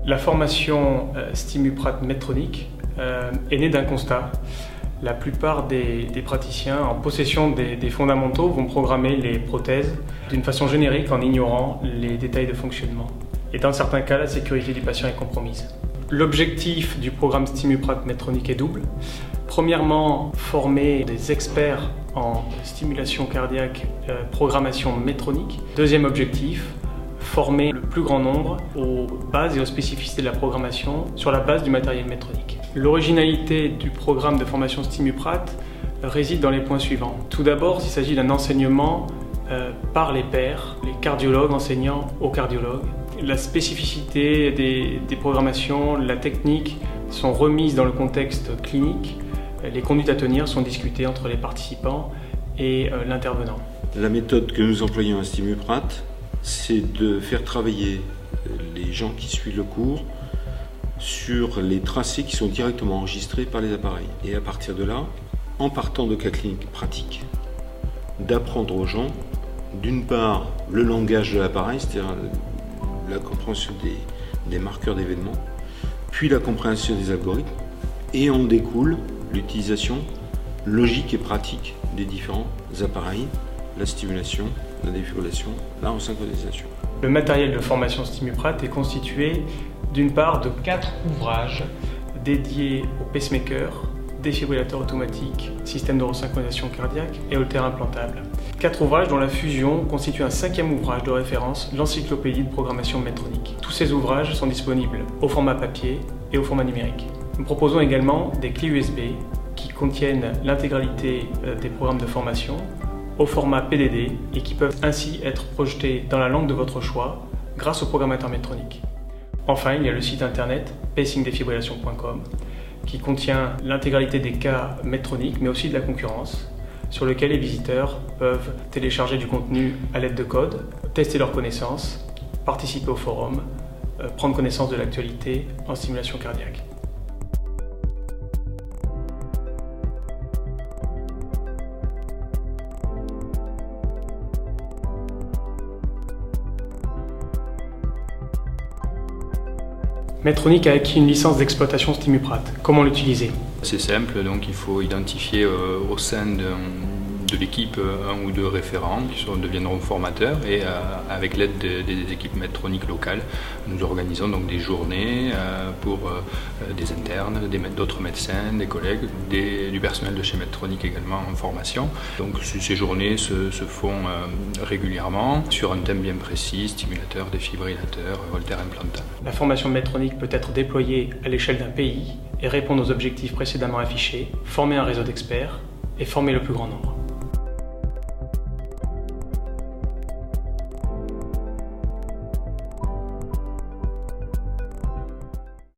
La formation STIMUPRAT Medtronic est née d'un constat. La plupart des praticiens en possession des fondamentaux vont programmer les prothèses d'une façon générique en ignorant les détails de fonctionnement. Et dans certains cas, la sécurité du patient est compromise. L'objectif du programme STIMUPRAT Medtronic est double. Premièrement, former des experts en stimulation cardiaque, programmation Medtronic. Deuxième objectif, former le plus grand nombre aux bases et aux spécificités de la programmation sur la base du matériel Medtronic. L'originalité du programme de formation STIMUPRAT réside dans les points suivants. Tout d'abord, il s'agit d'un enseignement par les pairs, les cardiologues enseignant aux cardiologues. La spécificité des programmations, la technique sont remises dans le contexte clinique. Les conduites à tenir sont discutées entre les participants et l'intervenant. La méthode que nous employons à STIMUPRAT, c'est de faire travailler les gens qui suivent le cours sur les tracés qui sont directement enregistrés par les appareils. Et à partir de là, en partant de cas cliniques pratiques, d'apprendre aux gens, d'une part, le langage de l'appareil, c'est-à-dire la compréhension des marqueurs d'événements, puis la compréhension des algorithmes, et en découle l'utilisation logique et pratique des différents appareils, la stimulation, la défibrillation, la resynchronisation. Le matériel de formation STIMUPRAT est constitué d'une part de 4 ouvrages dédiés au pacemaker, défibrillateur automatique, système de resynchronisation cardiaque et holter implantable. 4 ouvrages dont la fusion constitue un 5e ouvrage de référence, l'encyclopédie de programmation Medtronic. Tous ces ouvrages sont disponibles au format papier et au format numérique. Nous proposons également des clés USB qui contiennent l'intégralité des programmes de formation au format PDD et qui peuvent ainsi être projetés dans la langue de votre choix grâce au programmateur Medtronic. Enfin, il y a le site internet pacingdefibrillation.com qui contient l'intégralité des cas Medtronic mais aussi de la concurrence sur lequel les visiteurs peuvent télécharger du contenu à l'aide de codes, tester leurs connaissances, participer au forum, prendre connaissance de l'actualité en stimulation cardiaque. Medtronic a acquis une licence d'exploitation STIMUPRAT. Comment l'utiliser? C'est simple, donc il faut identifier au sein de l'équipe un ou deux référents qui deviendront formateurs et avec l'aide des équipes Medtronic locales, nous organisons donc des journées pour des internes, d'autres médecins, des collègues, du personnel de chez Medtronic également en formation. Donc ces journées se font régulièrement sur un thème bien précis, stimulateur, défibrillateur, holter implantable. La formation Medtronic peut être déployée à l'échelle d'un pays et répondre aux objectifs précédemment affichés, former un réseau d'experts et former le plus grand nombre.